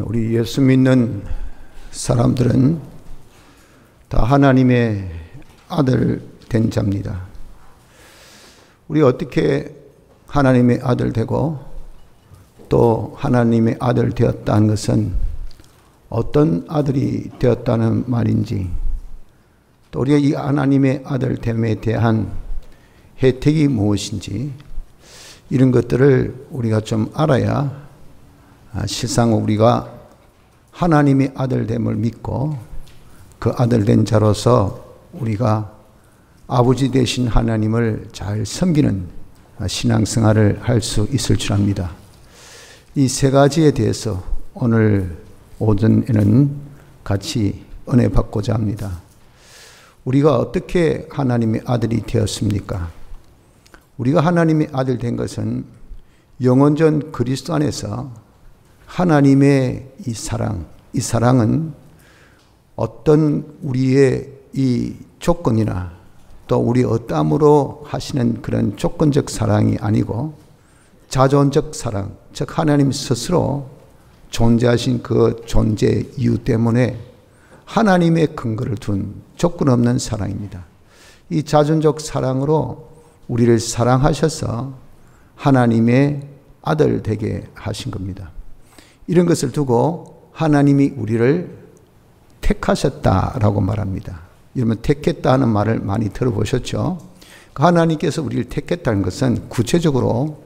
우리 예수 믿는 사람들은 다 하나님의 아들 된 자입니다. 우리 어떻게 하나님의 아들 되고 또 하나님의 아들 되었다는 것은 어떤 아들이 되었다는 말인지, 또 우리가 이 하나님의 아들 됨에 대한 혜택이 무엇인지, 이런 것들을 우리가 좀 알아야 실상 우리가 하나님의 아들됨을 믿고 그 아들된 자로서 우리가 아버지 되신 하나님을 잘 섬기는 신앙생활을 할 수 있을 줄 압니다. 이 세 가지에 대해서 오늘 오전에는 같이 은혜 받고자 합니다. 우리가 어떻게 하나님의 아들이 되었습니까? 우리가 하나님의 아들 된 것은 영원전 그리스도 안에서 하나님의 이 사랑은 어떤 우리의 이 조건이나 또 우리 어떠함으로 하시는 그런 조건적 사랑이 아니고 자존적 사랑, 즉 하나님 스스로 존재하신 그 존재 이유 때문에 하나님의 근거를 둔 조건 없는 사랑입니다. 이 자존적 사랑으로 우리를 사랑하셔서 하나님의 아들 되게 하신 겁니다. 이런 것을 두고 하나님이 우리를 택하셨다라고 말합니다. 여러분 택했다 하는 말을 많이 들어보셨죠? 하나님께서 우리를 택했다는 것은 구체적으로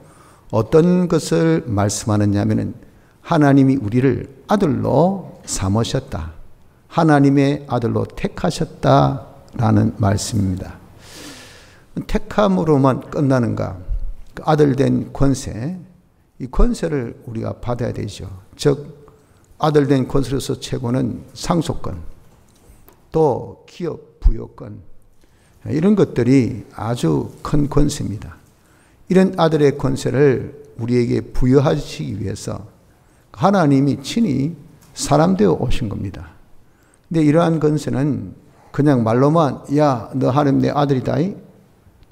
어떤 것을 말씀하느냐 하면은 하나님이 우리를 아들로 삼으셨다, 하나님의 아들로 택하셨다라는 말씀입니다. 택함으로만 끝나는가? 그 아들 된 권세, 이 권세를 우리가 받아야 되죠. 즉 아들 된 권세로서 최고는 상속권, 또 기업 부여권, 이런 것들이 아주 큰 권세입니다. 이런 아들의 권세를 우리에게 부여하시기 위해서 하나님이 친히 사람 되어 오신 겁니다. 근데 이러한 권세는 그냥 말로만 야, 너 하나님 내 아들이다,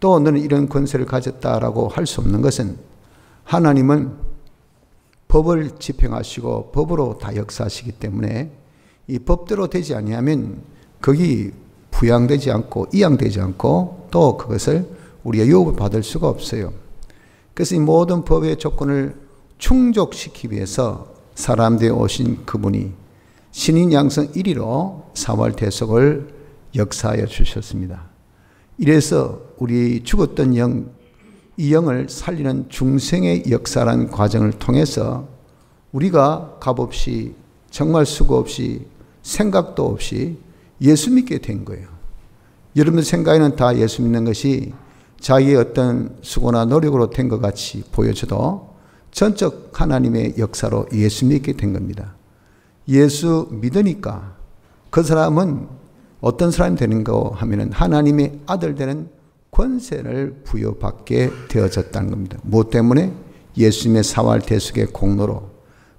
또 너는 이런 권세를 가졌다라고 할 수 없는 것은 하나님은 법을 집행하시고 법으로 다 역사하시기 때문에 이 법대로 되지 아니하면 거기 부양되지 않고 이양되지 않고 또 그것을 우리가 유업을 받을 수가 없어요. 그래서 이 모든 법의 조건을 충족시키기 위해서 사람 되어 오신 그분이 신인 양성 1위로 사활대속을 역사하여 주셨습니다. 이래서 우리 죽었던 영, 이 영을 살리는 중생의 역사라는 과정을 통해서 우리가 값없이 정말 수고 없이 생각도 없이 예수 믿게 된 거예요. 여러분 생각에는 다 예수 믿는 것이 자기의 어떤 수고나 노력으로 된 것 같이 보여져도 전적 하나님의 역사로 예수 믿게 된 겁니다. 예수 믿으니까 그 사람은 어떤 사람이 되는가 하면은 하나님의 아들 되는 권세를 부여받게 되어졌다는 겁니다. 무엇 때문에? 예수님의 사활 대속의 공로로.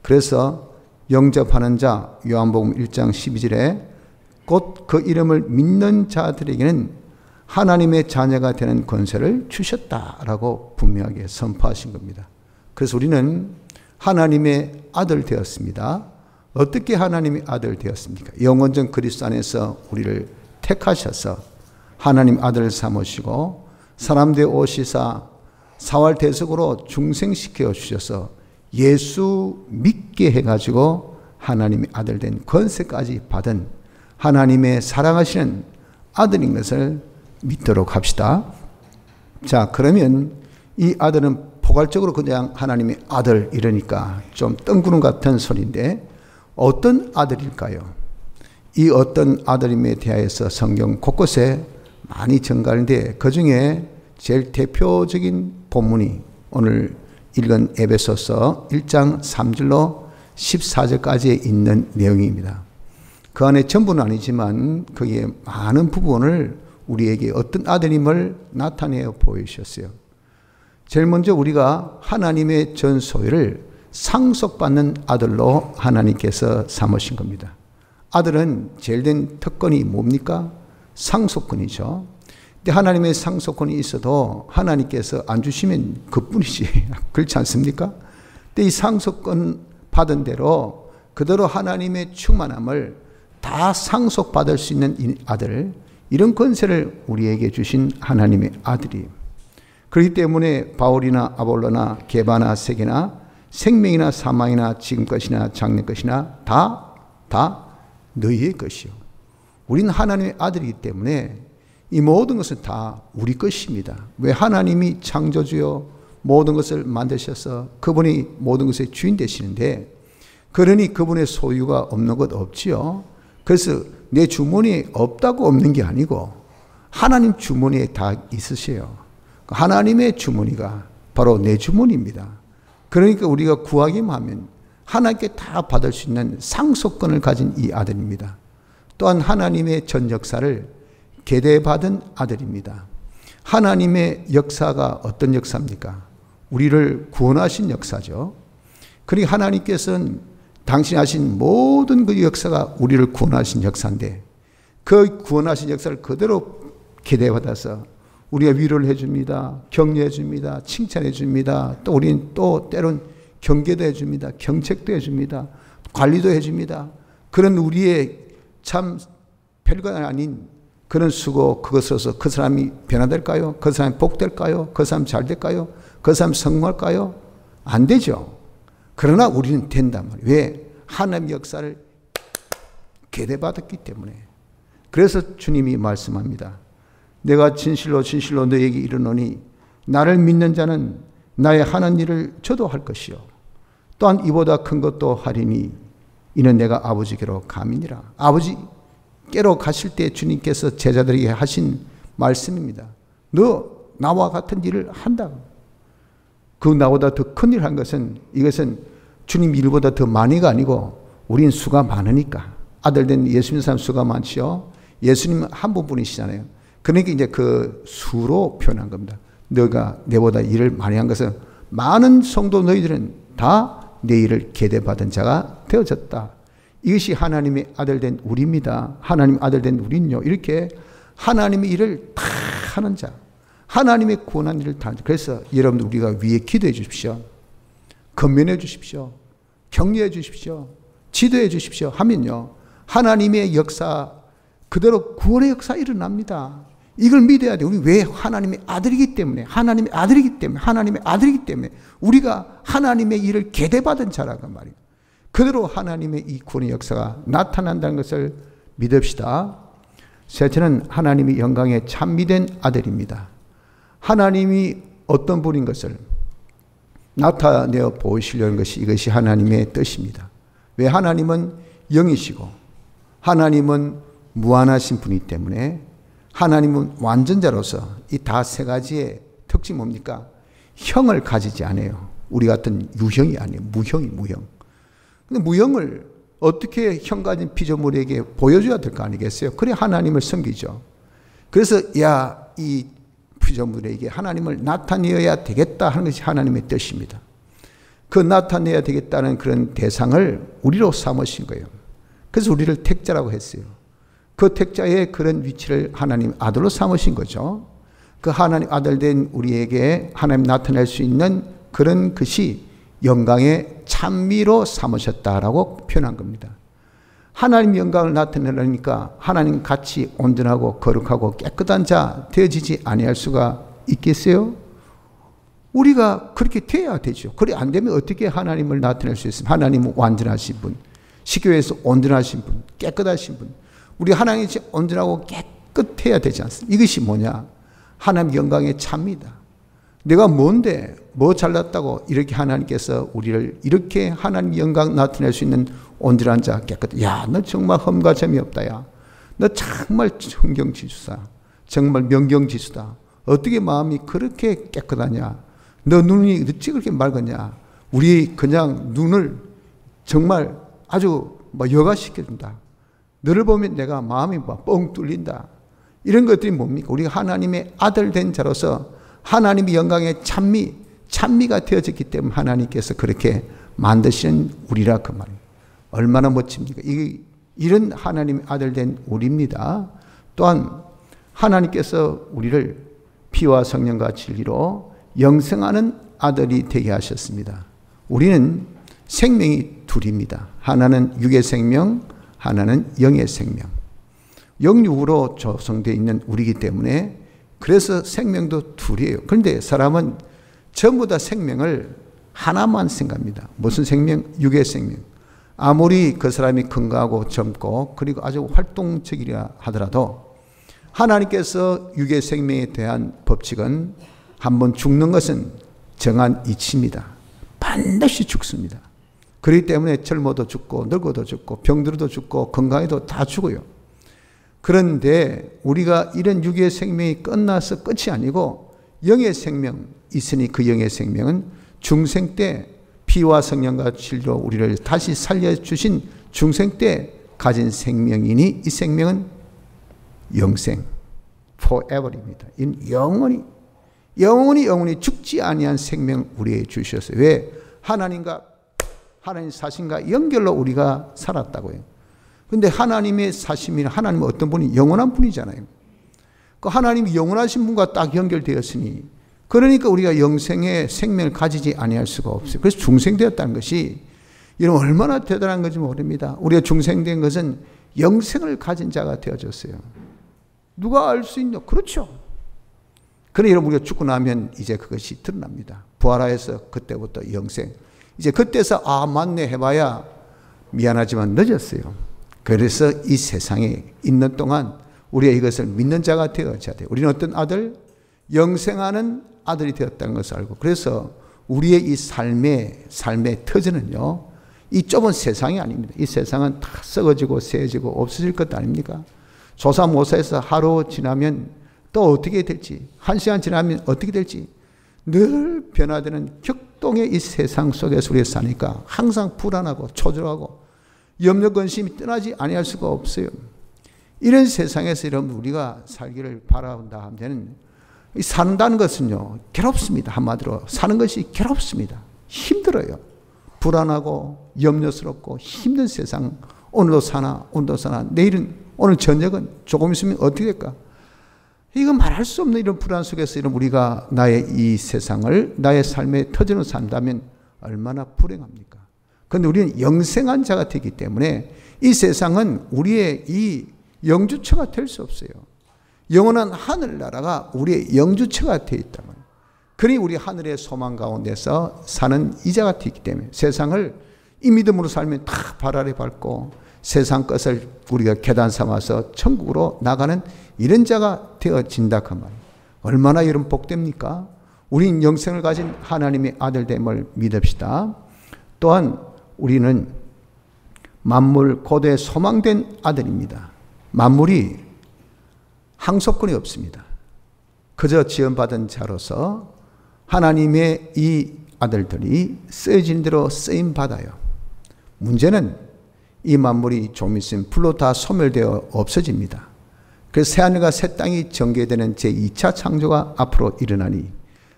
그래서 영접하는 자, 요한복음 1장 12절에 곧 그 이름을 믿는 자들에게는 하나님의 자녀가 되는 권세를 주셨다라고 분명하게 선포하신 겁니다. 그래서 우리는 하나님의 아들 되었습니다. 어떻게 하나님의 아들 되었습니까? 영원전 그리스도 안에서 우리를 택하셔서 하나님 아들을 삼으시고 사람 되어 오시사 사활대속으로 중생시켜 주셔서 예수 믿게 해가지고 하나님의 아들 된 권세까지 받은 하나님의 사랑하시는 아들인 것을 믿도록 합시다. 자, 그러면 이 아들은 포괄적으로 그냥 하나님의 아들 이러니까 좀 뜬구름 같은 소리인데 어떤 아들일까요? 이 어떤 아들임에 대하여서 성경 곳곳에 많이 증가하는데 그 중에 제일 대표적인 본문이 오늘 읽은 에베소서 1장 3절로 14절까지에 있는 내용입니다. 그 안에 전부는 아니지만 거기에 많은 부분을 우리에게 어떤 아들임을 나타내어 보이셨어요. 제일 먼저 우리가 하나님의 전 소유를 상속받는 아들로 하나님께서 삼으신 겁니다. 아들은 제일 된 특권이 뭡니까? 상속권이죠. 근데 하나님의 상속권이 있어도 하나님께서 안 주시면 그뿐이지. 그렇지 않습니까? 근데 이 상속권 받은 대로 그대로 하나님의 충만함을 다 상속받을 수 있는 이 아들, 이런 권세를 우리에게 주신 하나님의 아들이에요. 그렇기 때문에 바울이나 아볼로나 게바나 세게나 생명이나 사망이나 지금 것이나 장래 것이나 다 너희의 것이요. 우리는 하나님의 아들이기 때문에 이 모든 것은 다 우리 것입니다. 왜? 하나님이 창조주요 모든 것을 만드셔서 그분이 모든 것의 주인 되시는데, 그러니 그분의 소유가 없는 것 없지요. 그래서 내 주머니에 없다고 없는 게 아니고 하나님 주머니에 다 있으세요. 하나님의 주머니가 바로 내 주머니입니다. 그러니까 우리가 구하기만 하면 하나님께 다 받을 수 있는 상속권을 가진 이 아들입니다. 또한 하나님의 전 역사를 계대받은 아들입니다. 하나님의 역사가 어떤 역사입니까? 우리를 구원하신 역사죠. 그러니까 하나님께서는 당신이 하신 모든 그 역사가 우리를 구원하신 역사인데, 그 구원하신 역사를 그대로 계대받아서 우리가 위로를 해줍니다. 격려해 줍니다. 칭찬해 줍니다. 또 우리는 또 때론 경계도 해줍니다. 경책도 해줍니다. 관리도 해줍니다. 그런 우리의 참 별거 아닌 그런 수고, 그것으로서 그 사람이 변화될까요? 그 사람이 복될까요? 그 사람 잘 될까요? 그 사람 성공할까요? 안 되죠. 그러나 우리는 된단 말이에요. 왜? 하나님의 역사를 계대받았기 때문에. 그래서 주님이 말씀합니다. 내가 진실로 진실로 너에게 이르노니 나를 믿는 자는 나의 하는 일을 저도 할 것이요 또한 이보다 큰 것도 하리니 이는 내가 아버지께로 감이니라. 아버지께로 가실 때 주님께서 제자들에게 하신 말씀입니다. 너 나와 같은 일을 한다. 그 나보다 더 큰 일을 한 것은, 이것은 주님 일보다 더 많이가 아니고 우린 수가 많으니까. 아들 된 예수 믿는 사람 수가 많지요. 예수님은 한 분뿐이시잖아요. 그러니까 이제 그 수로 표현한 겁니다. 너가 내보다 일을 많이 한 것은 많은 성도 너희들은 다 내 일을 계대받은 자가 되어졌다. 이것이 하나님의 아들 된 우리입니다. 하나님 아들 된 우리는요, 이렇게 하나님의 일을 다 하는 자, 하나님의 구원한 일을 다. 그래서 여러분들 우리가 위에 기도해 주십시오. 건면해 주십시오. 격려해 주십시오. 지도해 주십시오 하면요, 하나님의 역사 그대로 구원의 역사 일어납니다. 이걸 믿어야 돼요. 우리 왜? 하나님의 아들이기 때문에, 하나님의 아들이기 때문에, 하나님의 아들이기 때문에 우리가 하나님의 일을 계대받은 자라고 말이에요. 그대로 하나님의 이 구원의 역사가 나타난다는 것을 믿읍시다. 셋째는 하나님의 영광에 찬미된 아들입니다. 하나님이 어떤 분인 것을 나타내어 보이시려는 것이, 이것이 하나님의 뜻입니다. 왜? 하나님은 영이시고 하나님은 무한하신 분이기 때문에, 하나님은 완전자로서 이 다 세 가지의 특징이 뭡니까? 형을 가지지 않아요. 우리 같은 유형이 아니에요. 무형. 근데 무형을 어떻게 형 가진 피조물에게 보여줘야 될 거 아니겠어요? 그래 하나님을 섬기죠. 그래서 이 피조물에게 하나님을 나타내어야 되겠다 하는 것이 하나님의 뜻입니다. 그 나타내야 되겠다는 그런 대상을 우리로 삼으신 거예요. 그래서 우리를 택자라고 했어요. 그 택자의 그런 위치를 하나님 아들로 삼으신 거죠. 그 하나님 아들 된 우리에게 하나님 나타낼 수 있는 그런 것이 영광의 찬미로 삼으셨다라고 표현한 겁니다. 하나님 영광을 나타내려니까 하나님 같이 온전하고 거룩하고 깨끗한 자 되어지지 아니할 수가 있겠어요? 우리가 그렇게 돼야 되죠. 그래 안 되면 어떻게 하나님을 나타낼 수 있습니까? 하나님은 완전하신 분, 시교에서 온전하신 분, 깨끗하신 분. 우리 하나님이 온전하고 깨끗해야 되지 않습니까? 이것이 뭐냐? 하나님 영광의 찬미다. 내가 뭔데 뭐 잘났다고 이렇게 하나님께서 우리를 이렇게 하나님 영광 나타낼 수 있는 온전한 자, 깨끗. 야, 너 정말 험과 점이 없다. 야, 너 정말 청경지수다. 정말 명경지수다. 어떻게 마음이 그렇게 깨끗하냐? 너 눈이 어찌 그렇게 맑았냐? 우리 그냥 눈을 정말 아주 여가시켜준다. 너를 보면 내가 마음이 뻥 뚫린다. 이런 것들이 뭡니까? 우리가 하나님의 아들 된 자로서 하나님의 영광의 찬미가 되어졌기 때문에 하나님께서 그렇게 만드신 우리라 그 말이에요. 얼마나 멋집니까? 이런 하나님의 아들 된 우리입니다. 또한 하나님께서 우리를 피와 성령과 진리로 영생하는 아들이 되게 하셨습니다. 우리는 생명이 둘입니다. 하나는 육의 생명, 하나는 영의 생명. 영육으로 조성되어 있는 우리이기 때문에 그래서 생명도 둘이에요. 그런데 사람은 전부 다 생명을 하나만 생각합니다. 무슨 생명? 육의 생명. 아무리 그 사람이 건강하고 젊고 그리고 아주 활동적이라 하더라도 하나님께서 육의 생명에 대한 법칙은 한번 죽는 것은 정한 이치입니다. 반드시 죽습니다. 그렇기 때문에 젊어도 죽고 늙어도 죽고 병들어도 죽고 건강해도 다 죽어요. 그런데 우리가 이런 육의 생명이 끝나서 끝이 아니고 영의 생명 있으니 그 영의 생명은 중생 때 피와 성령과 진리로 우리를 다시 살려주신 중생 때 가진 생명이니 이 생명은 영생, forever입니다. 영원히 죽지 아니한 생명 우리에게 주셨어요. 왜? 하나님과 하나님 사심과 연결로 우리가 살았다고요. 그런데 하나님의 사심이나 하나님은 어떤 분이 영원한 분이잖아요. 그 하나님이 영원하신 분과 딱 연결되었으니 그러니까 우리가 영생의 생명을 가지지 아니할 수가 없어요. 그래서 중생되었다는 것이 이런 얼마나 대단한 건지 모릅니다. 우리가 중생된 것은 영생을 가진 자가 되어졌어요. 누가 알 수 있냐? 그렇죠. 그러나 여러분 우리가 죽고 나면 이제 그것이 드러납니다. 부활하여서 그때부터 영생. 이제 그때서 맞네 해봐야 미안하지만 늦었어요. 그래서 이 세상에 있는 동안 우리가 이것을 믿는 자가 되어져야 돼요. 우리는 어떤 아들? 영생하는 아들이 되었다는 것을 알고 그래서 우리의 이 삶의 터전은요. 이 좁은 세상이 아닙니다. 이 세상은 다 썩어지고 세어지고 없어질 것 아닙니까? 조사모사에서 하루 지나면 또 어떻게 될지 1시간 지나면 어떻게 될지 늘 변화되는 격동의 이 세상 속에서 우리가 사니까 항상 불안하고 초조하고 염려 근심이 떠나지 아니할 수가 없어요. 이런 세상에서 여러분 우리가 살기를 바라본다 하면 산다는 것은요 괴롭습니다. 한마디로 사는 것이 괴롭습니다. 힘들어요. 불안하고 염려스럽고 힘든 세상. 오늘도 사나 내일은 오늘 저녁은 조금 있으면 어떻게 될까? 이거 말할 수 없는 이런 불안 속에서 이런 우리가 나의 이 세상을 나의 삶의 터전으로 산다면 얼마나 불행합니까? 그런데 우리는 영생한 자가 되기 때문에 이 세상은 우리의 이 영주처가 될 수 없어요. 영원한 하늘나라가 우리의 영주처가 되어 있다면 그러니 우리 하늘의 소망 가운데서 사는 이자가 되기 때문에 세상을 이 믿음으로 살면 다 발 아래 밟고 세상 것을 우리가 계단 삼아서 천국으로 나가는 이런 자가 되어진다 그 말이에요. 얼마나 이런 복됩니까? 우린 영생을 가진 하나님의 아들됨을 믿읍시다. 또한 우리는 만물 고대 소망된 아들입니다. 만물이 항소권이 없습니다. 그저 지원받은 자로서 하나님의 이 아들들이 쓰여진 대로 쓰임받아요. 문제는 이 만물이 좀 있으면 불로 다 소멸되어 없어집니다. 그래서 새하늘과 새 땅이 전개되는 제2차 창조가 앞으로 일어나니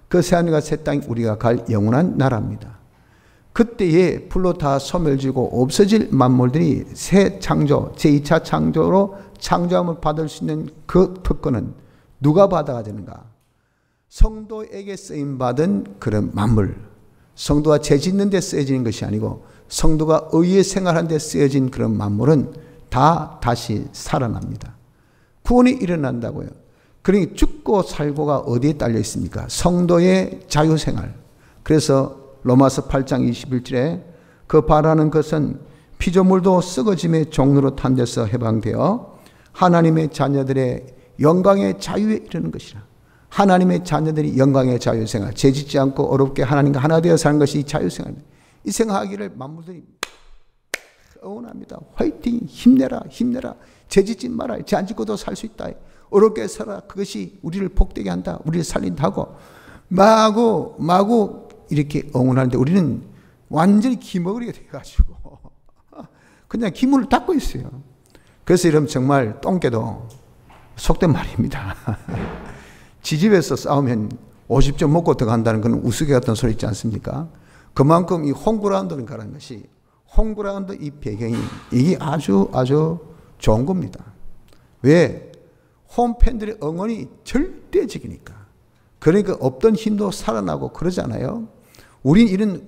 그 새하늘과 새 땅이 우리가 갈 영원한 나라입니다. 그때에 불로 다 소멸지고 없어질 만물들이 새 창조, 제2차 창조로 창조함을 받을 수 있는 그 특권은 누가 받아야 되는가? 성도에게 쓰임받은 그런 만물, 성도가 죄 짓는 데 쓰여지는 것이 아니고 성도가 의의 생활하는 데 쓰여진 그런 만물은 다 다시 살아납니다. 구원이 일어난다고요. 그러니 죽고 살고가 어디에 딸려 있습니까? 성도의 자유생활. 그래서 로마서 8장 21절에 그 바라는 것은 피조물도 썩어짐의 종로로 탄 데서 해방되어 하나님의 자녀들의 영광의 자유에 이르는 것이라. 하나님의 자녀들이 영광의 자유생활, 죄짓지 않고 어렵게 하나님과 하나 되어 사는 것이 자유생활입니다. 이 생활하기를 만물들이 응원합니다. 화이팅! 힘내라! 죄짓지 마라! 죄 안 짓고도 살 수 있다. 어렵게 살아. 그것이 우리를 복되게 한다. 우리를 살린다고 마구 이렇게 응원하는데 우리는 완전히 기머거리가 돼가지고 그냥 기문을 닫고 있어요. 그래서 여러분 정말 똥개도 속된 말입니다. 지집에서 싸우면 50점 먹고 들어간다는 그런 우스개 같은 소리 있지 않습니까? 그만큼 이 홈그라운드를 가는 것이 홈그라운드 이 배경이 이게 아주 좋은 겁니다. 왜? 홈팬들의 응원이 절대적이니까. 그러니까 없던 힘도 살아나고 그러잖아요. 우린 이런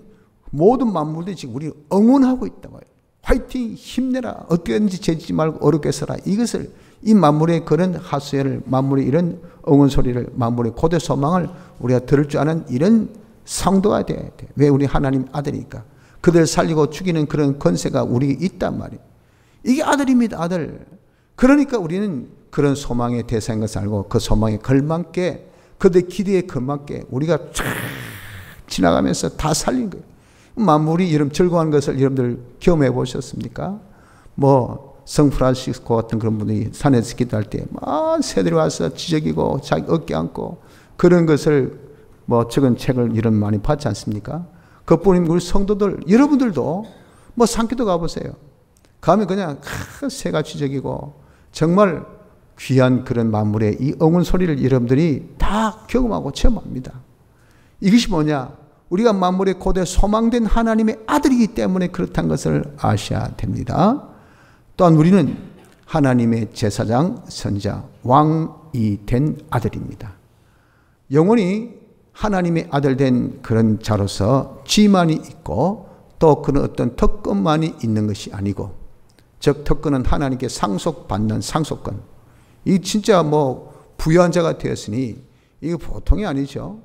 모든 만물들이 지금 우리를 응원하고 있다고 해요. 화이팅, 힘내라, 어떻게든지 재지지 말고 어렵게 써라. 이것을, 이 만물의 그런 하소연을, 만물의 이런 응원 소리를, 만물의 고대 소망을 우리가 들을 줄 아는 이런 상도가 돼야 돼. 왜? 우리 하나님 아들이니까. 그들 살리고 죽이는 그런 권세가 우리에게 있단 말이에요. 이게 아들입니다, 아들. 그러니까 우리는 그런 소망의 대상인 것을 알고 그 소망에 걸맞게, 그들의 기대에 걸맞게 우리가 쫙 지나가면서 다 살린 거예요. 만물이 이런 즐거워하는 것을 여러분들 경험해 보셨습니까? 뭐 성프란시스코 같은 그런 분이 산에서 기도할 때 막 새들이 와서 지저귀고 자기 어깨 안고 그런 것을 뭐 적은 책을 이런 많이 봤지 않습니까? 그뿐이면 우리 성도들, 여러분들도 뭐 산기도 가보세요. 가면 그냥 새가 지저귀고 정말 귀한 그런 만물의 이 응원 소리를 여러분들이 다 경험하고 체험합니다. 이것이 뭐냐? 우리가 만물의 고대 소망된 하나님의 아들이기 때문에 그렇다는 것을 아셔야 됩니다. 또한 우리는 하나님의 제사장, 선지자, 왕이 된 아들입니다. 영원히 하나님의 아들 된 그런 자로서 지만이 있고 또 그런 어떤 특권만이 있는 것이 아니고, 즉 특권은 하나님께 상속받는 상속권. 이 진짜 뭐 부유한 자가 되었으니 이게 보통이 아니죠.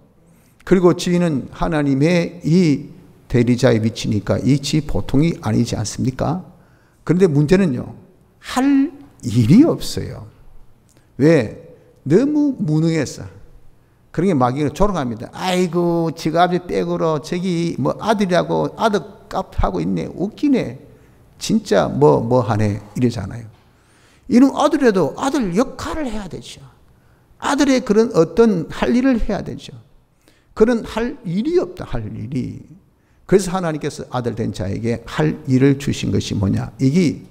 그리고 지위는 하나님의 이 대리자의 위치니까 이 지위 보통이 아니지 않습니까? 그런데 문제는요, 할 일이 없어요. 왜? 너무 무능해서. 그런 게 마귀가 조롱합니다. 아이고, 지가 아버지 백으로 저기 뭐 아들이라고 아들값 하고 있네. 웃기네. 진짜 뭐 하네. 이러잖아요. 이는 아들이라도 아들 역할을 해야 되죠. 아들의 그런 어떤 할 일을 해야 되죠. 그런 할 일이 없다, 할 일이. 그래서 하나님께서 아들 된 자에게 할 일을 주신 것이 뭐냐? 이게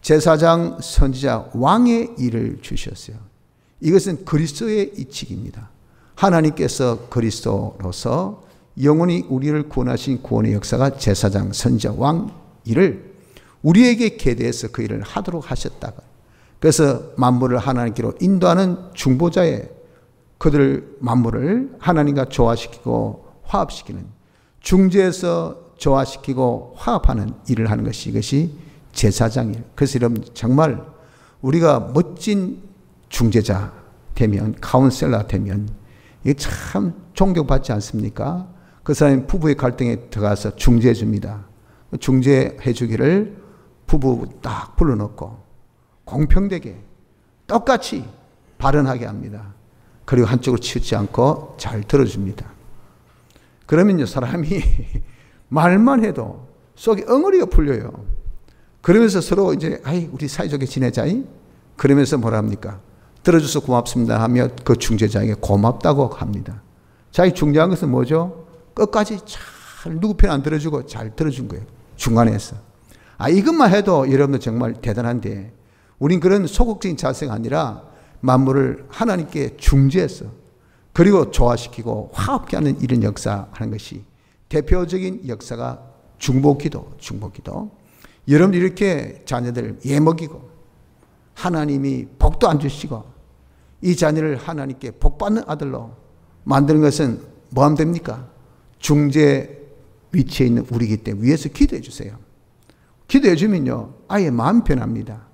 제사장, 선지자, 왕의 일을 주셨어요. 이것은 그리스도의 이치입니다. 하나님께서 그리스도로서 영원히 우리를 구원하신 구원의 역사가 제사장, 선지자, 왕 일을 우리에게 계대해서 그 일을 하도록 하셨다가, 그래서 만물을 하나님께로 인도하는 중보자의 그들 만물을 하나님과 조화시키고 화합시키는, 중재에서 조화시키고 화합하는 일을 하는 것이, 이것이 제사장일. 그래서 여러분 정말 우리가 멋진 중재자 되면, 카운셀러 되면 이게 참 존경받지 않습니까? 그 사람이 부부의 갈등에 들어가서 중재해 줍니다. 중재해 주기를 부부 딱 불러놓고 공평되게 똑같이 발언하게 합니다. 그리고 한쪽으로 치우치 않고 잘 들어줍니다. 그러면요, 사람이 말만 해도 속에 엉어리가 풀려요. 그러면서 서로 이제, 아이, 우리 사이좋게 지내자이? 그러면서 뭐라 합니까? 들어줘서 고맙습니다 하며 그 중재자에게 고맙다고 합니다. 자기 중재한 것은 뭐죠? 끝까지 잘 누구 편 안 들어주고 잘 들어준 거예요. 중간에서. 이것만 해도 여러분들 정말 대단한데, 우린 그런 소극적인 자세가 아니라 만물을 하나님께 중재해서 그리고 조화시키고 화합케 하는 이런 역사하는 것이 대표적인 역사가 중보기도. 여러분들 이렇게 자녀들 예먹이고 하나님이 복도 안 주시고 이 자녀를 하나님께 복받는 아들로 만드는 것은 뭐 하면 됩니까? 중재 위치에 있는 우리이기 때문에 위에서 기도해 주세요. 기도해 주면요, 아예 마음 변합니다.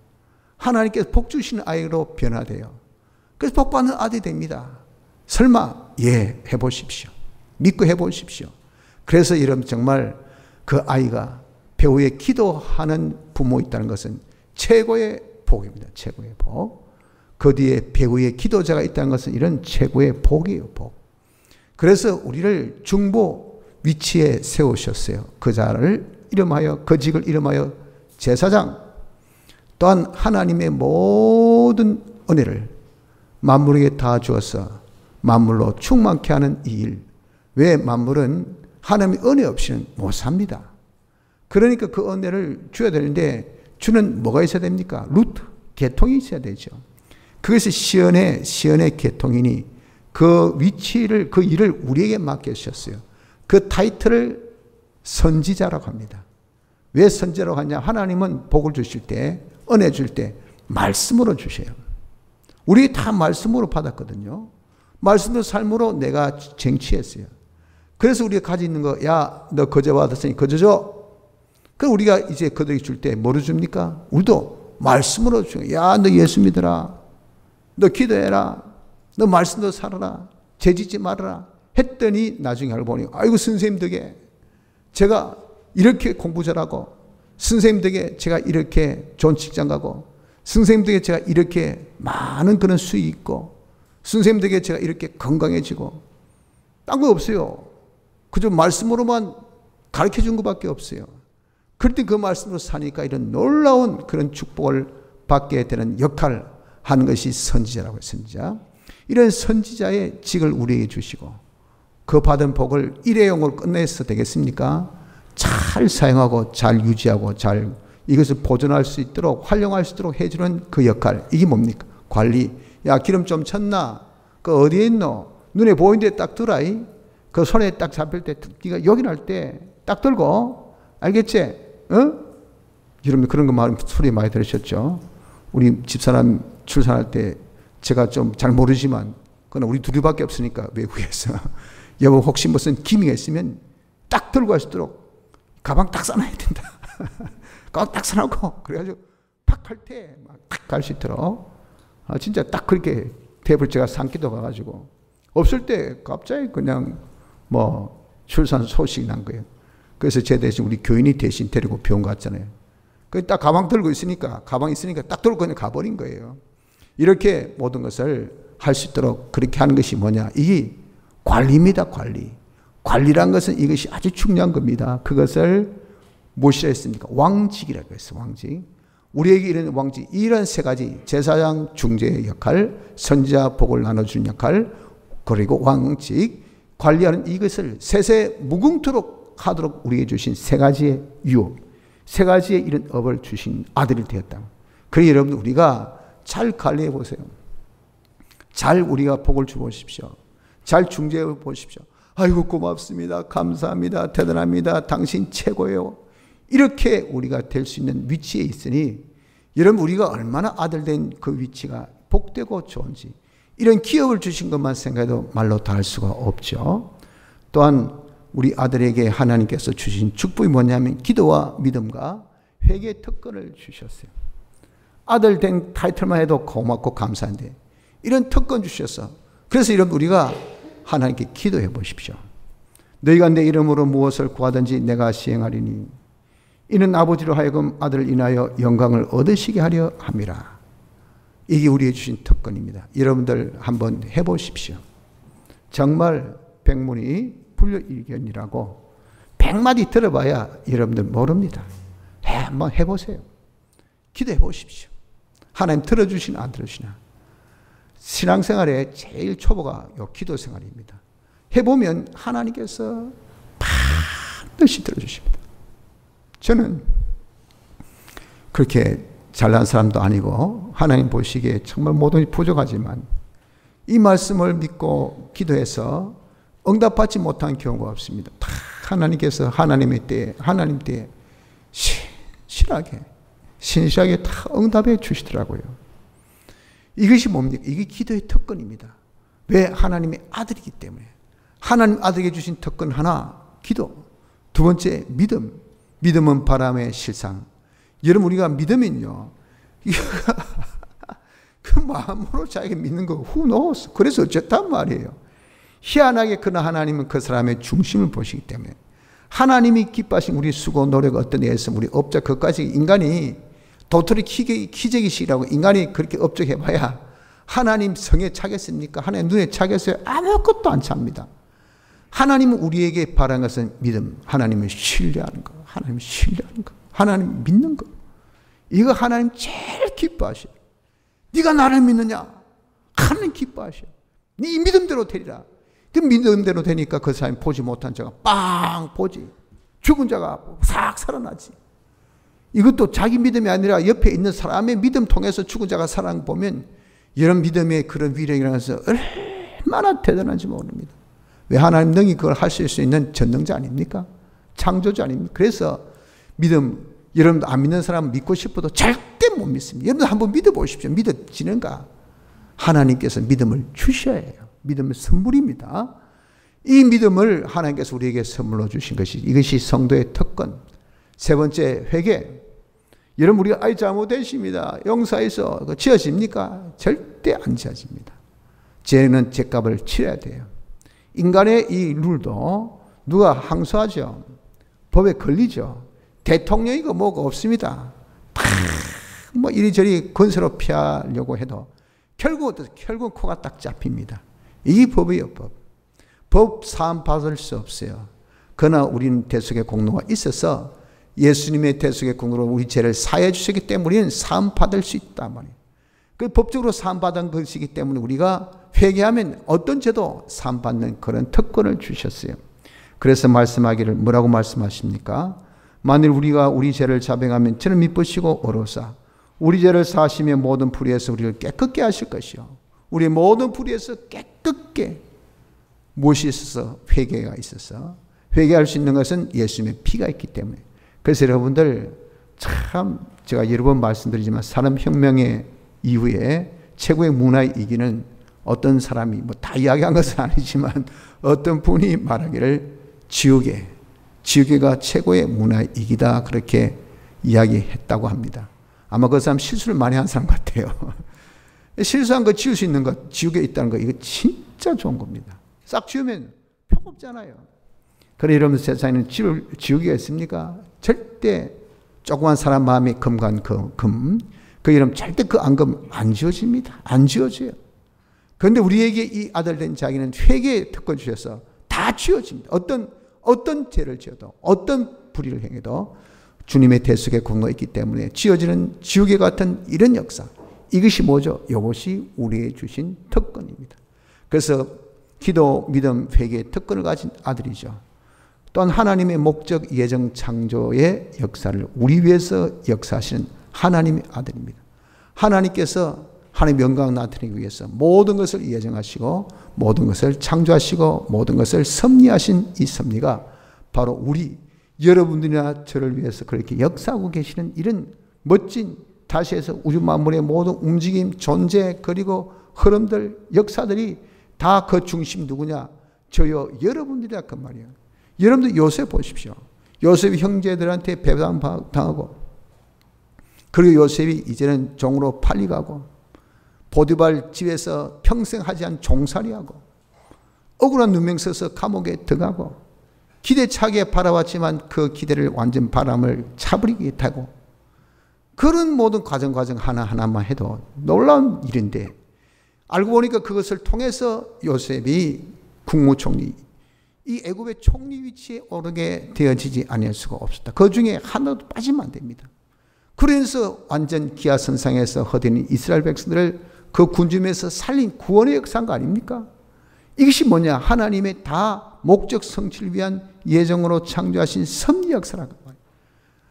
하나님께서 복 주시는 아이로 변화돼요. 그래서 복받는 아들이 됩니다. 설마? 예, 해보십시오. 믿고 해보십시오. 그래서 여러분 정말 그 아이가 배우에 기도하는 부모 있다는 것은 최고의 복입니다. 최고의 복. 그 뒤에 배우의 기도자가 있다는 것은 이런 최고의 복이에요. 복. 그래서 우리를 중보 위치에 세우셨어요. 그 자를 이름하여, 그 직을 이름하여 제사장. 또한 하나님의 모든 은혜를 만물에게 다 주어서 만물로 충만케 하는 이 일. 왜? 만물은 하나님의 은혜 없이는 못 삽니다. 그러니까 그 은혜를 줘야 되는데 주는 뭐가 있어야 됩니까? 루트, 계통이 있어야 되죠. 그것이 시연의 계통이니 그 위치를, 그 일을 우리에게 맡겨주셨어요. 그 타이틀을 선지자라고 합니다. 왜 선지자라고 하냐? 하나님은 복을 주실 때, 은혜 줄 때 말씀으로 주셔요. 우리 다 말씀으로 받았거든요. 말씀으로 삶으로 내가 쟁취했어요. 그래서 우리가 가지고 있는 거, 야, 너 거저 받았으니 거저 줘. 그럼 우리가 이제 그들에게 줄 때 뭐로 줍니까? 우리도 말씀으로 줘. 야, 너 예수 믿어라. 너 기도해라. 너 말씀도 살아라. 죄짓지 말아라. 했더니 나중에 알고 보니, 아이고, 선생님 덕에 제가 이렇게 공부 잘하고, 선생님 덕에 제가 이렇게 좋은 직장 가고, 선생님 덕에 제가 이렇게 많은 그런 수익이 있고, 선생님 덕에 제가 이렇게 건강해지고, 딴 거 없어요. 그저 말씀으로만 가르쳐 준 것밖에 없어요. 그럴 때 그 말씀으로 사니까 이런 놀라운 그런 축복을 받게 되는 역할을 하는 것이 선지자라고 해요. 선지자. 이런 선지자의 직을 우리에게 주시고 그 받은 복을 일회용으로 끝내서 되겠습니까? 잘 사용하고 잘 유지하고 잘 이것을 보존할 수 있도록 활용할 수 있도록 해주는 그 역할. 이게 뭡니까? 관리. 야, 기름 좀 쳤나? 그 어디에 있노? 눈에 보이는데 딱 들어이. 그 손에 딱 잡힐 때 네가 여기 날 때 딱 들고. 알겠지? 여러분 그런 거 말 소리 많이 들으셨죠? 우리 집사람 출산할 때 제가 좀 잘 모르지만 그러나 우리 둘이밖에 없으니까 외국에서 여보 혹시 무슨 기미가 있으면 딱 들고 갈 수 있도록 가방 딱 싸놔야 된다. 가방 딱 싸놓고 그래가지고 팍 할 때 막 딱 갈 수 있도록 진짜 딱 그렇게 탭을 제가 산기도 가가지고 없을 때 갑자기 그냥 뭐 출산 소식이 난 거예요. 그래서 제 대신 우리 교인이 대신 데리고 병원 갔잖아요. 그 딱 가방 들고 있으니까 딱 들고 그냥 가버린 거예요. 이렇게 모든 것을 할 수 있도록 그렇게 하는 것이 뭐냐? 이게 관리입니다. 관리. 관리란 것은 이것이 아주 중요한 겁니다. 그것을 무엇이라 했습니까? 왕직이라고 했어요. 왕직. 우리에게 이런 왕직, 이런 세 가지 제사장 중재의 역할, 선지자 복을 나눠주는 역할, 그리고 왕직, 관리하는 이것을 세세 무궁토록 하도록 우리에게 주신 세 가지의 유업, 세 가지의 이런 업을 주신 아들이 되었다. 그러니 여러분 우리가 잘 관리해 보세요. 잘 우리가 복을 주보십시오. 잘 중재해 보십시오. 아이고 고맙습니다. 감사합니다. 대단합니다. 당신 최고예요. 이렇게 우리가 될 수 있는 위치에 있으니 여러분 우리가 얼마나 아들된 그 위치가 복되고 좋은지 이런 기업을 주신 것만 생각해도 말로 다 할 수가 없죠. 또한 우리 아들에게 하나님께서 주신 축복이 뭐냐면 기도와 믿음과 회개의 특권을 주셨어요. 아들 된 타이틀만 해도 고맙고 감사한데 이런 특권 주셨어. 그래서 여러분 우리가 하나님께 기도해 보십시오. 너희가 내 이름으로 무엇을 구하든지 내가 시행하리니 이는 아버지로 하여금 아들을 인하여 영광을 얻으시게 하려 함이라. 이게 우리에게 주신 특권입니다. 여러분들 한번 해보십시오. 정말 백문이 불여일견이라고 100마디 들어봐야 여러분들 모릅니다. 한번 해보세요. 기도해 보십시오. 하나님 들어주시나 안 들어주시나. 신앙생활의 제일 초보가 요 기도 생활입니다. 해보면 하나님께서 반드시 들어주십니다. 저는 그렇게 잘난 사람도 아니고 하나님 보시기에 정말 모든 것이 부족하지만 이 말씀을 믿고 기도해서 응답받지 못한 경우가 없습니다. 다 하나님께서 하나님 때에 신실하게 다 응답해 주시더라고요. 이것이 뭡니까? 이게 기도의 특권입니다. 왜? 하나님의 아들이기 때문에. 하나님 아들에게 주신 특권 하나, 기도. 두 번째, 믿음. 믿음은 바람의 실상. 여러분 우리가 믿으면요. 그 마음으로 자기가 믿는 거 who knows? 그래서 어쨌단 말이에요. 희한하게 그러나 하나님은 그 사람의 중심을 보시기 때문에 하나님이 기뻐하신 우리 수고 노력 어떤 애에서 우리 업적 그까지 인간이 도토리 키재기식이라고 인간이 그렇게 업적해봐야 하나님 성에 차겠습니까? 하나님 눈에 차겠어요? 아무것도 안 찹니다. 하나님은 우리에게 바라는 것은 믿음, 하나님을 신뢰하는 거, 하나님을 신뢰하는 거, 하나님 믿는 거. 이거 하나님 제일 기뻐하셔요. 네가 나를 믿느냐? 하나님 기뻐하셔요. 네 믿음대로 되리라. 그 믿음대로 되니까 그 사람이 보지 못한 자가 빵 보지. 죽은 자가 싹 살아나지. 이것도 자기 믿음이 아니라 옆에 있는 사람의 믿음 통해서 죽은 자가 살아난 거 보면 이런 믿음의 그런 위력이라는 것은 얼마나 대단한지 모릅니다. 왜? 하나님 능히 그걸 하실 수 있는 전능자 아닙니까? 창조자 아닙니까? 그래서 믿음, 여러분도 안 믿는 사람 믿고 싶어도 절대 못 믿습니다. 여러분도 한번 믿어보십시오. 믿어지는가? 하나님께서 믿음을 주셔야 해요. 믿음은 선물입니다. 이 믿음을 하나님께서 우리에게 선물로 주신 것이, 이것이 성도의 특권. 세 번째, 회개. 여러분, 우리가 아이 잘못했습니다, 용서해서 지어집니까? 절대 안 지어집니다. 죄는 죄값을 치러야 돼요. 인간의 이 룰도 누가 항소하죠? 법에 걸리죠. 대통령이고 뭐가 없습니다. 다 뭐 이리저리 건설로 피하려고 해도 결국 코가 딱 잡힙니다. 이 법이에요, 법. 법 사함 받을 수 없어요. 그러나 우리는 대속의 공로가 있어서 예수님의 대속의 공로로 우리 죄를 사해 주시기 때문에 우리는 사함 받을 수 있단 말이에요. 그 법적으로 사함 받은 것이기 때문에 우리가 회개하면 어떤 죄도 사함 받는 그런 특권을 주셨어요. 그래서 말씀하기를 뭐라고 말씀하십니까? 만일 우리가 우리 죄를 자백하면 저는 미쁘시고 어로사 우리 죄를 사하시며 모든 불의에서 우리를 깨끗게 하실 것이요. 우리 모든 불의에서 깨끗게 무엇이 있어서? 회개가 있어서. 회개할 수 있는 것은 예수님의 피가 있기 때문에. 그래서 여러분들 참 제가 여러 번 말씀드리지만 산업혁명의 이후에 최고의 문화의 이기는 어떤 사람이 뭐 다 이야기한 것은 아니지만 어떤 분이 말하기를 지우개가 최고의 문화의 이기다 그렇게 이야기했다고 합니다. 아마 그 사람 실수를 많이 한 사람 같아요. 실수한 거 지울 수 있는 것, 지우개 있다는 거, 이거 진짜 좋은 겁니다. 싹 지우면 표가 없잖아요. 그래 여러분 세상에는 지우개가 있습니까? 절대 조그만 사람 마음에 금간 그 이름 절대 그 앙금 안 지워집니다. 안 지워져요. 그런데 우리에게 이 아들 된 자기는 회개의 특권 주셔서 다 지워집니다. 어떤 죄를 지어도 어떤 불의를 행해도 주님의 대속의 공로가 있기 때문에 지어지는 지우개 같은 이런 역사, 이것이 뭐죠? 이것이 우리에게 주신 특권입니다. 그래서 기도, 믿음, 회개의 특권을 가진 아들이죠. 또한 하나님의 목적, 예정, 창조의 역사를 우리 위해서 역사하시는 하나님의 아들입니다. 하나님께서 하나님의 영광 나타내기 위해서 모든 것을 예정하시고 모든 것을 창조하시고 모든 것을 섭리하신 이 섭리가 바로 우리 여러분들이나 저를 위해서 그렇게 역사하고 계시는 이런 멋진, 다시 해서 우주 만물의 모든 움직임, 존재, 그리고 흐름들, 역사들이 다 그 중심 누구냐? 저요 여러분들이라 그 말이에요. 여러분들 요셉 보십시오. 요셉이 형제들한테 배반당하고 그리고 요셉이 이제는 종으로 팔려가고 보디발 집에서 평생 하지 않은 종살이하고 억울한 누명 써서 감옥에 들어가고 기대차게 바라왔지만 그 기대를 완전 바람을 차버리게 하고 그런 모든 과정 하나하나만 해도 놀라운 일인데 알고 보니까 그것을 통해서 요셉이 국무총리, 이 애굽의 총리 위치에 오르게 되어지지 아니할 수가 없었다. 그 중에 하나도 빠지면 안 됩니다. 그래서 완전 기아선상에서 허대는 이스라엘 백성들을 그 군중에서 살린 구원의 역사인 거 아닙니까? 이것이 뭐냐? 하나님의 다 목적 성취를 위한 예정으로 창조하신 섭리 역사라고 말이에요.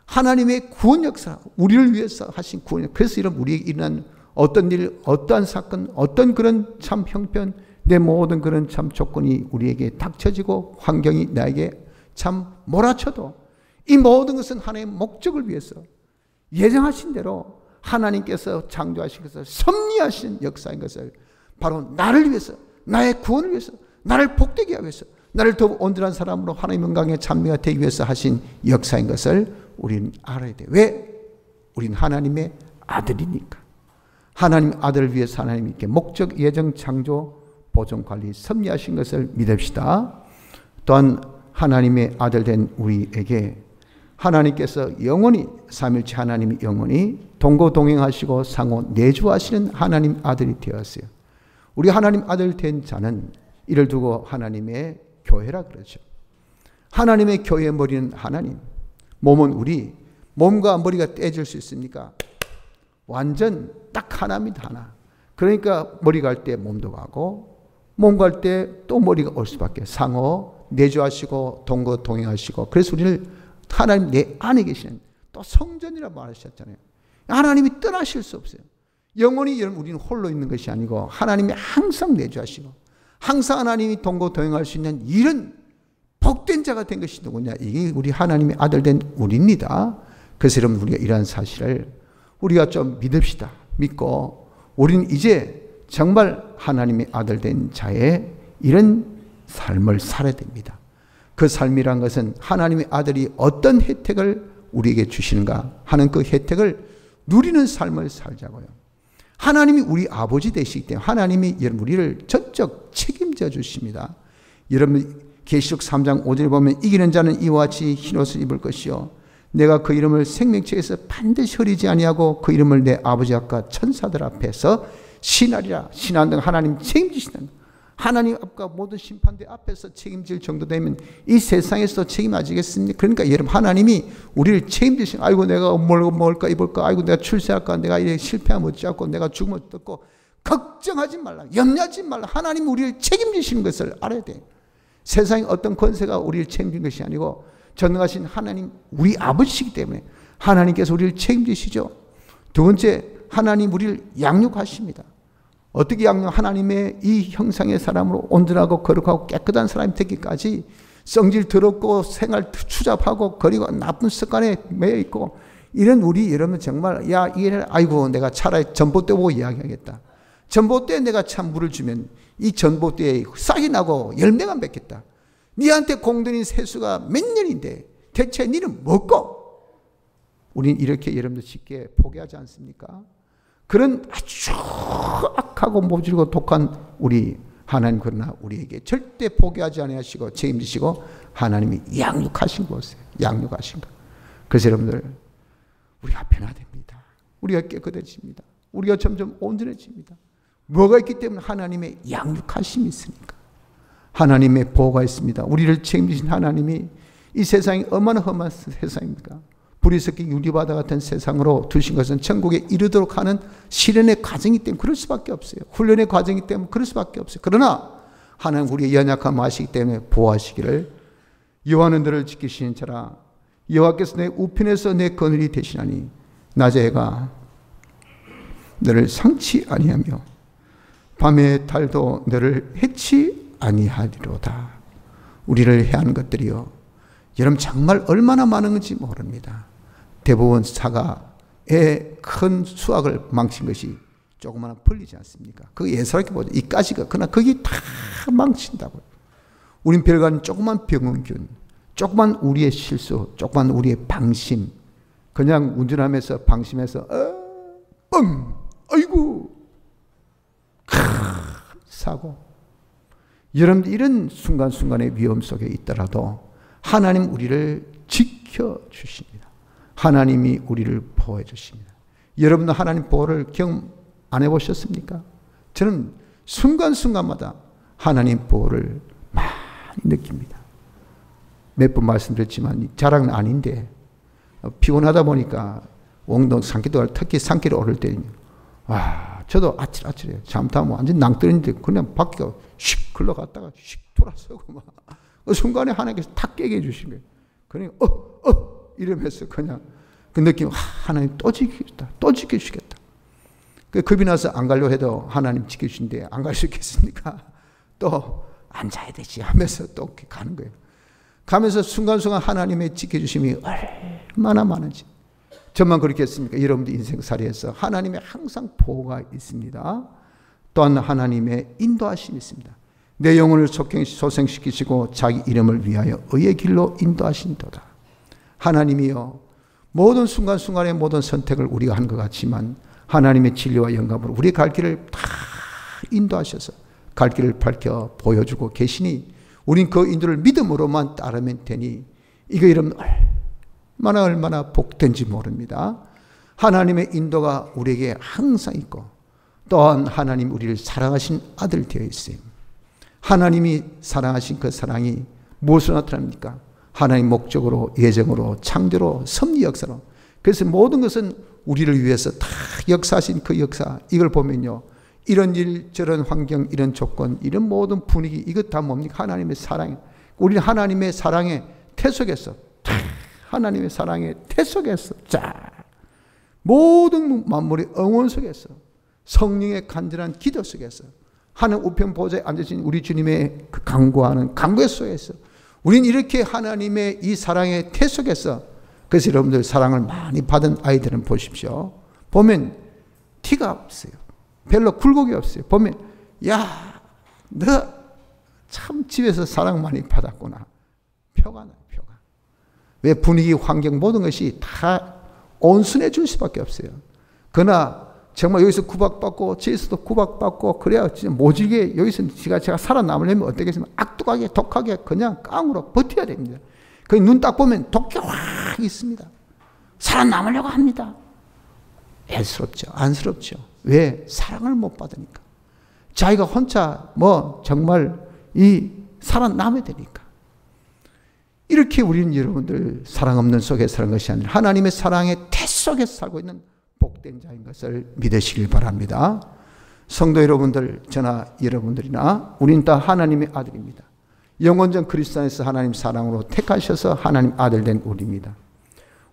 하나님의 구원 역사, 우리를 위해서 하신 구원 역사. 그래서 이런 우리에게 일어난 어떤 일, 어떠한 사건, 어떤 그런 참 형편, 내 모든 그런 참 조건이 우리에게 닥쳐지고 환경이 나에게 참 몰아쳐도 이 모든 것은 하나님의 목적을 위해서 예정하신 대로 하나님께서 창조하신 것을 섭리하신 역사인 것을 바로 나를 위해서, 나의 구원을 위해서, 나를 복되게 하기 위해서, 나를 더 온전한 사람으로 하나님의 영광의 찬미가 되기 위해서 하신 역사인 것을 우리는 알아야 돼요. 왜? 우리는 하나님의 아들이니까. 하나님 아들을 위해서 하나님이 이렇게 목적, 예정, 창조, 보존, 관리, 섭리하신 것을 믿읍시다. 또한 하나님의 아들 된 우리에게 하나님께서 영원히 삼일체 하나님이 영원히 동거동행하시고 상호 내주하시는 하나님 아들이 되었어요. 우리 하나님 아들 된 자는 이를 두고 하나님의 교회라 그러죠. 하나님의 교회의 머리는 하나님, 몸은 우리. 몸과 머리가 떼질 수 있습니까? 완전 딱 하나입니다. 하나. 그러니까 머리 갈 때 몸도 가고 몸 갈 때 또 머리가 올 수밖에. 상호 내주하시고 동거동행하시고. 그래서 우리를 하나님 내 안에 계시는 또 성전이라고 말하셨잖아요. 하나님이 떠나실 수 없어요. 영원히 우리는 홀로 있는 것이 아니고 하나님이 항상 내주하시고 항상 하나님이 동거동행할 수 있는 이런 복된 자가 된 것이 누구냐? 이게 우리 하나님의 아들 된 우리입니다. 그래서 여러분 우리가 이러한 사실을 우리가 좀 믿읍시다. 믿고 우리는 이제 정말 하나님의 아들 된 자의 이런 삶을 살아야 됩니다. 그 삶이란 것은 하나님의 아들이 어떤 혜택을 우리에게 주시는가 하는 그 혜택을 누리는 삶을 살자고요. 하나님이 우리 아버지 되시기 때문에 하나님이 우리를 전적 책임져 주십니다. 여러분 계시록 3장 5절에 보면 이기는 자는 이와 같이 흰옷을 입을 것이요 내가 그 이름을 생명책에서 반드시 흐리지 아니하고 그 이름을 내 아버지 앞과 천사들 앞에서 신하리라. 신하는 하나님 책임지시는 하나님 앞과 모든 심판대 앞에서 책임질 정도 되면 이 세상에서 책임하시겠습니까? 그러니까 여러분 하나님이 우리를 책임지시는 아이고 내가 뭘 먹을까 입을까 아이고 내가 출세할까 내가 이래 실패하면 어찌하고 내가 죽으면 어떡고 걱정하지 말라 염려하지 말라. 하나님이 우리를 책임지시는 것을 알아야 돼. 세상의 어떤 권세가 우리를 책임진 것이 아니고 전능하신 하나님 우리 아버지시기 때문에 하나님께서 우리를 책임지시죠. 두 번째 하나님 우리를 양육하십니다. 어떻게 양육? 하나님의 이 형상의 사람으로 온전하고 거룩하고 깨끗한 사람이 되기까지 성질 더럽고 생활 추잡하고 거리고 나쁜 습관에 매여 있고 이런 우리 여러분 정말 야 이래 아이고 내가 차라리 전봇대 보고 이야기하겠다. 전봇대에 내가 참 물을 주면 이 전봇대에 싹이 나고 열매가 맺겠다. 니한테 공들인 세수가 몇 년인데 대체 니는 뭐고? 우린 이렇게 여러분들 쉽게 포기하지 않습니까? 그런 아주 악하고 모질고 독한 우리 하나님 그러나 우리에게 절대 포기하지 아니하시고 책임지시고 하나님이 양육하신 것이에요. 양육하신 것. 그래서 여러분들 우리가 변화됩니다. 우리가 깨끗해집니다. 우리가 점점 온전해집니다. 뭐가 있기 때문에 하나님의 양육하심이 있으니까. 하나님의 보호가 있습니다. 우리를 책임지신 하나님이 이 세상이 얼마나 험한 세상입니까? 불이 섞인 유리바다 같은 세상으로 두신 것은 천국에 이르도록 하는 시련의 과정이기 때문에 그럴 수밖에 없어요. 훈련의 과정이기 때문에 그럴 수밖에 없어요. 그러나 하나님 우리의 연약함을 아시기 때문에 보호하시기를 여호와는 너를 지키시는 자라 여호와께서 내 우편에서 내 그늘이 되시나니 낮에 해가 너를 상치 아니하며 밤의 달도 너를 해치 아니하리로다. 우리를 해하는 것들이요 여러분 정말 얼마나 많은 건지 모릅니다. 대부분 사과의 큰 수확을 망친 것이 조그마한 풀리지 않습니까? 그거 예사롭게 보죠. 이 가지가 그러나 거기 다 망친다고요. 우린 별간 조그만 병원균, 조그만 우리의 실수, 조그만 우리의 방심, 그냥 운전하면서 방심해서 뻥 아이고 사고. 여러분 이런 순간순간의 위험 속에 있더라도 하나님 우리를 지켜주십니다. 하나님이 우리를 보호해 주십니다. 여러분도 하나님 보호를 경험 안 해보셨습니까? 저는 순간순간마다 하나님 보호를 많이 느낍니다. 몇 번 말씀드렸지만 자랑은 아닌데 피곤하다 보니까 엉덩이 산기도 특히 산길을 오를 때는 저도 아찔아찔해요. 잘못하면 완전 낭떠러지인데 그냥 바퀴가 휙 흘러갔다가 휙 돌아서고 막 그 순간에 하나님께서 탁 깨게 해주신 거예요. 그러니까 이러면서 그냥 그 느낌 하나님 또 지키겠다. 또 지켜주시겠다. 그 겁이 나서 안 가려고 해도 하나님 지켜주신데 안 갈 수 있겠습니까? 또 앉아야 되지 하면서 또 가는 거예요. 가면서 순간순간 하나님의 지켜주심이 얼마나 많은지. 저만 그렇겠습니까? 여러분들 인생살이에서 하나님의 항상 보호가 있습니다. 또한 하나님의 인도하심이 있습니다. 내 영혼을 소생시키시고 자기 이름을 위하여 의의 길로 인도하신도다. 하나님이요 모든 순간순간의 모든 선택을 우리가 한 것 같지만 하나님의 진리와 영감으로 우리의 갈 길을 다 인도하셔서 갈 길을 밝혀 보여주고 계시니 우린 그 인도를 믿음으로만 따르면 되니 이거 여러분 얼마나 복된지 모릅니다. 하나님의 인도가 우리에게 항상 있고 또한 하나님 우리를 사랑하신 아들 되어 있어요. 하나님이 사랑하신 그 사랑이 무엇으로 나타납니까? 하나님 목적으로 예정으로 창조로 섭리 역사로. 그래서 모든 것은 우리를 위해서 다 역사하신 그 역사 이걸 보면요 이런 일 저런 환경 이런 조건 이런 모든 분위기 이것 다 뭡니까? 하나님의 사랑. 우리는 하나님의 사랑에 태속해서 하나님의 사랑에 태속해서 모든 만물의 응원 속에서 성령의 간절한 기도 속에서 하나님 우편 보좌에 앉으신 우리 주님의 그 간구하는 간구 속에서 우린 이렇게 하나님의 이 사랑에 태속해서 그래서 여러분들 사랑을 많이 받은 아이들은 보십시오. 보면 티가 없어요. 별로 굴곡이 없어요. 보면 야, 너 참 집에서 사랑 많이 받았구나. 표가 나요, 표가. 왜 분위기, 환경 모든 것이 다 온순해 줄 수밖에 없어요. 그러나 정말 여기서 구박받고 집에서도 구박받고 그래야 진짜 모질게 여기서 제가 살아남으려면 어떻겠습니까? 악독하게 독하게 그냥 깡으로 버텨야 됩니다. 그 눈 딱 보면 독이 확 있습니다. 살아남으려고 합니다. 애스럽죠. 안쓰럽죠. 왜? 사랑을 못 받으니까. 자기가 혼자 정말 살아남아야 되니까. 이렇게 우리는 여러분들 사랑 없는 속에 사는 것이 아니라 하나님의 사랑의 태 속에 살고 있는 복된 자인 것을 믿으시길 바랍니다. 성도 여러분들, 저나 여러분들이나 우리는 다 하나님의 아들입니다. 영원전 그리스도 안에서 하나님 사랑으로 택하셔서 하나님 아들 된 우리입니다.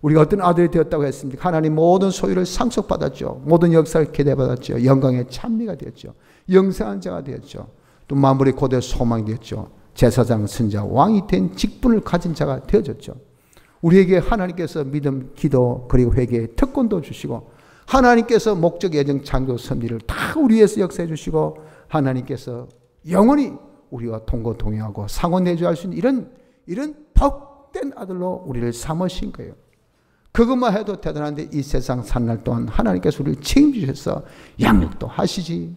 우리가 어떤 아들이 되었다고 했습니까? 하나님 모든 소유를 상속받았죠. 모든 역사를 계대받았죠. 영광의 찬미가 되었죠. 영생한 자가 되었죠. 또 만물의 고대 소망이 되었죠. 제사장, 선자, 왕이 된 직분을 가진 자가 되어졌죠. 우리에게 하나님께서 믿음, 기도, 그리고 회개의 특권도 주시고 하나님께서 목적, 예정, 창조, 섭리를 다 우리 위해서 역사해 주시고 하나님께서 영원히 우리와 동거동행하고 상호내주할 수 있는 이런 복된 아들로 우리를 삼으신 거예요. 그것만 해도 대단한데 이 세상 산 날 동안 하나님께서 우리를 책임지셔서 양육도 하시지,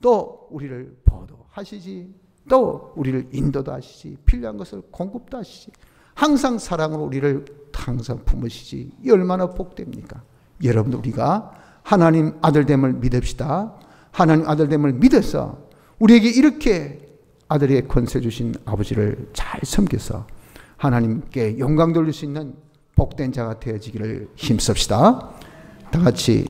또 우리를 보호하시지, 또 우리를 인도도 하시지, 필요한 것을 공급도 하시지, 항상 사랑으로 우리를 항상 품으시지. 이 얼마나 복됩니까? 여러분들, 우리가 하나님 아들됨을 믿읍시다. 하나님 아들됨을 믿어서 우리에게 이렇게 아들의 권세 주신 아버지를 잘 섬겨서 하나님께 영광 돌릴 수 있는 복된 자가 되어지기를 힘씁시다. 다 같이